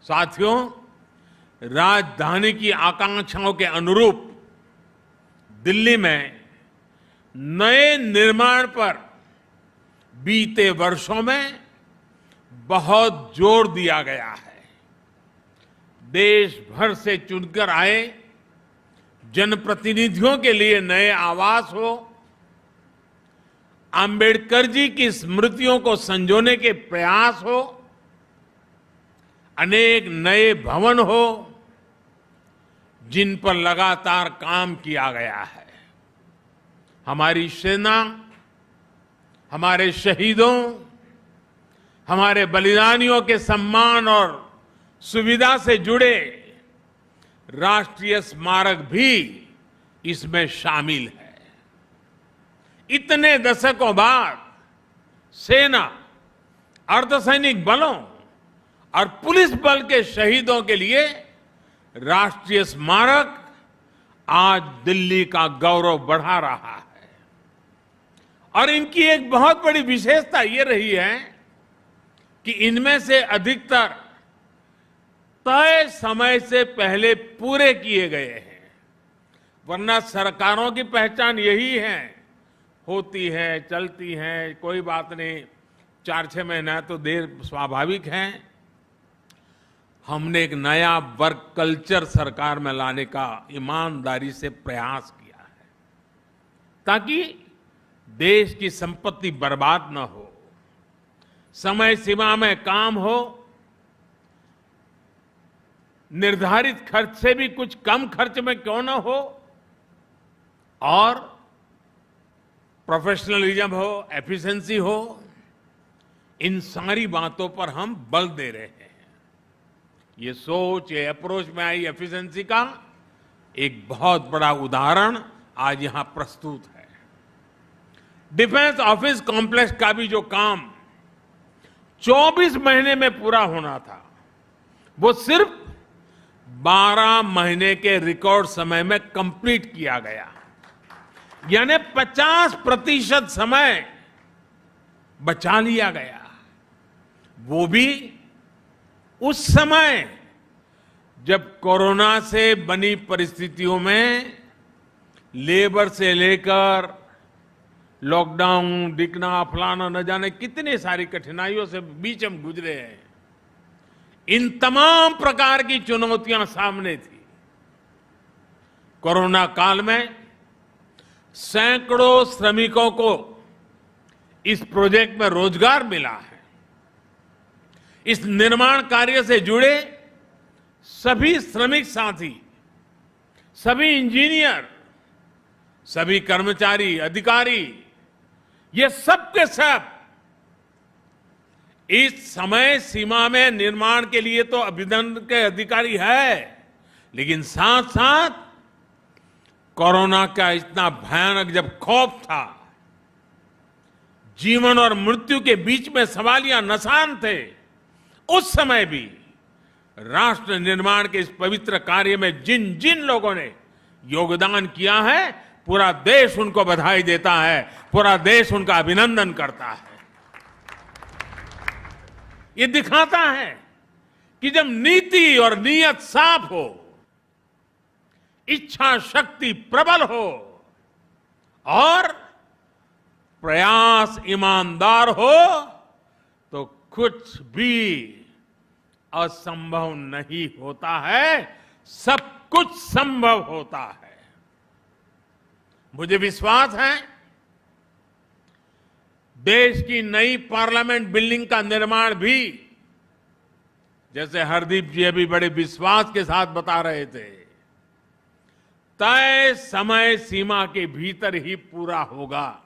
साथियों, राजधानी की आकांक्षाओं के अनुरूप दिल्ली में नए निर्माण पर बीते वर्षों में बहुत जोर दिया गया है। देश भर से चुनकर आए जनप्रतिनिधियों के लिए नए आवास हो, अंबेडकर जी की स्मृतियों को संजोने के प्रयास हो, अनेक नए भवन हो, जिन पर लगातार काम किया गया है। हमारी सेना, हमारे शहीदों, हमारे बलिदानियों के सम्मान और सुविधा से जुड़े राष्ट्रीय स्मारक भी इसमें शामिल है। इतने दशकों बाद सेना, अर्धसैनिक बलों और पुलिस बल के शहीदों के लिए राष्ट्रीय स्मारक आज दिल्ली का गौरव बढ़ा रहा है। और इनकी एक बहुत बड़ी विशेषता ये रही है कि इनमें से अधिकतर तय समय से पहले पूरे किए गए हैं। वरना सरकारों की पहचान यही है, होती है, चलती है, कोई बात नहीं, 4-6 महीना तो देर स्वाभाविक है। हमने एक नया वर्क कल्चर सरकार में लाने का ईमानदारी से प्रयास किया है, ताकि देश की संपत्ति बर्बाद न हो, समय सीमा में काम हो, निर्धारित खर्च से भी कुछ कम खर्च में क्यों न हो, और प्रोफेशनलिज्म हो, एफिशिएंसी हो, इन सारी बातों पर हम बल दे रहे हैं। ये सोच, ये अप्रोच में आई एफिशिएंसी का एक बहुत बड़ा उदाहरण आज यहां प्रस्तुत है। डिफेंस ऑफिस कॉम्प्लेक्स का भी जो काम 24 महीने में पूरा होना था, वो सिर्फ 12 महीने के रिकॉर्ड समय में कंप्लीट किया गया। यानी 50% समय बचा लिया गया। वो भी उस समय जब कोरोना से बनी परिस्थितियों में लेबर से लेकर लॉकडाउन, दिखना, फलाना, न जाने कितनी सारी कठिनाइयों से बीच हम गुजरे हैं। इन तमाम प्रकार की चुनौतियां सामने थी। कोरोना काल में सैकड़ों श्रमिकों को इस प्रोजेक्ट में रोजगार मिला है। इस निर्माण कार्य से जुड़े सभी श्रमिक साथी, सभी इंजीनियर, सभी कर्मचारी, अधिकारी, ये सब के सब इस समय सीमा में निर्माण के लिए तो अभिनंदन के अधिकारी है, लेकिन साथ साथ कोरोना का इतना भयानक जब खौफ था, जीवन और मृत्यु के बीच में सवालिया निशान थे, उस समय भी राष्ट्र निर्माण के इस पवित्र कार्य में जिन जिन लोगों ने योगदान किया है, पूरा देश उनको बधाई देता है, पूरा देश उनका अभिनंदन करता है। ये दिखाता है कि जब नीति और नीयत साफ हो, इच्छा शक्ति प्रबल हो और प्रयास ईमानदार हो, तो कुछ भी असंभव नहीं होता है, सब कुछ संभव होता है। मुझे विश्वास है देश की नई पार्लियामेंट बिल्डिंग का निर्माण भी, जैसे हरदीप जी अभी बड़े विश्वास के साथ बता रहे थे, तय समय सीमा के भीतर ही पूरा होगा।